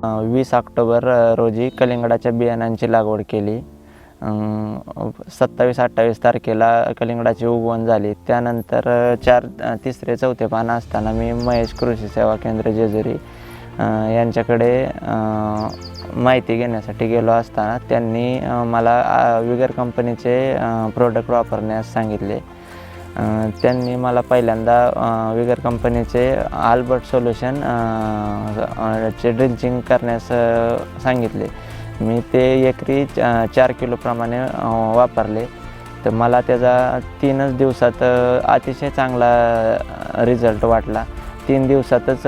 20 October रोजी कलिंगडाच्या बियाणांची लागवड केली. 27-28 तारखेला कलिंगडाची उगवण झाली. त्यानंतर तिसरे चौथे पानं असताना मी महेश कृषी सेवा केंद्र जेजुरी यांच्याकडे माहिती घेण्यासाठी गेलो असताना त्यांनी मला विगर कंपनीचे प्रोडक्ट वापरण्यास सांगितले. त्यांनी मला पहिल्यांदा विगर कंपनीचे आल्बर्ट सोल्युशन चे ड्रिंचिंग करण्यास सांगितले. मी ते एकरी 4 किलोप्रमाणे वापरले. तर मला त्याचा 3च दिवसात अतिशय चांगला रिझल्ट वाटला. 3 दिवसातच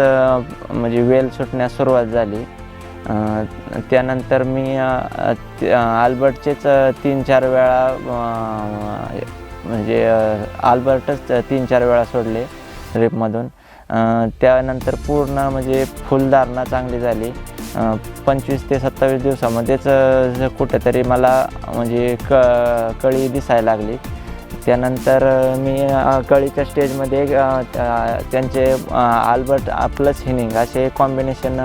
म्हणजे वेल सुटण्यास सुरुवात झाली. त्यानंतर मी आल्बर्टचेच 3-4 वेळा म्हणजे आल्बर्टच 3-4 वेळा सोडले ड्रिपमधून. त्यानंतर पूर्ण म्हणजे फुलधारणा चांगली झाली. 25 ते 27 दिवसामध्येच कुठेतरी मला म्हणजे कळी दिसायला लागली. त्यानंतर मी कळीच्या स्टेजमध्ये त्यांचे आल्बर्ट प्लस हिनिंग असे कॉम्बिनेशन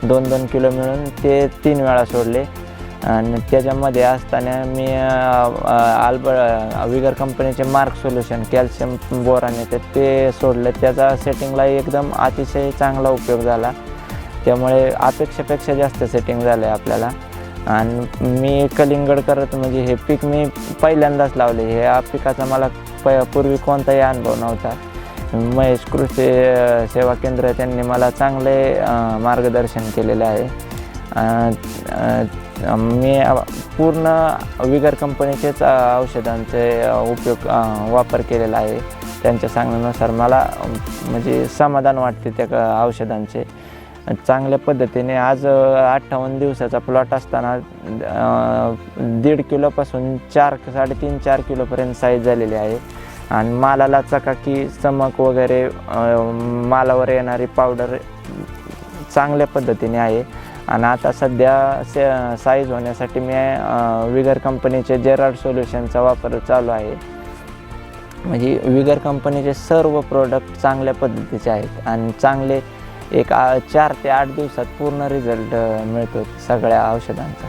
2-2 किलो मिळून ते 3 वेळा सोडले. आणि त्याच्यामध्ये असताना मी विगर कंपनीचे मार्क सोल्युशन कॅल्शियम बोरान येते ते सोडले. त्याचा सेटिंगला एकदम अतिशय चांगला उपयोग झाला. त्यामुळे अपेक्षेपेक्षा जास्त सेटिंग झालं आहे आपल्याला. आणि मी कलिंगड करत म्हणजे हे पीक मी पहिल्यांदाच लावले. ह्या पिकाचा मला पूर्वी कोणताही अनुभव नव्हता. महेश कृषी सेवा केंद्र त्यांनी मला चांगले मार्गदर्शन केलेले आहे. मी पूर्ण विगर कंपनीचेच औषधांचे वापर केलेला आहे. त्यांच्या सांगण्यानुसार मला म्हणजे समाधान वाटते त्या औषधांचे. चांगल्या पद्धतीने आज 58 दिवसाचा प्लॉट असताना 1.5 किलोपासून 3.5-4 किलोपर्यंत साईज झालेली आहे. आणि मालाला चकाकी चमक वगैरे मालावर येणारी पावडर चांगल्या पद्धतीने आहे. आणि आता सध्या साईज होण्यासाठी मी विगर कंपनीचे जेरार्ड सोल्युशनचा वापर चालू आहे. म्हणजे विगर कंपनीचे सर्व प्रोडक्ट चांगल्या पद्धतीचे आहेत आणि चांगले 4 ते 8 दिवसात पूर्ण रिझल्ट मिळतो सगळ्या औषधांचा.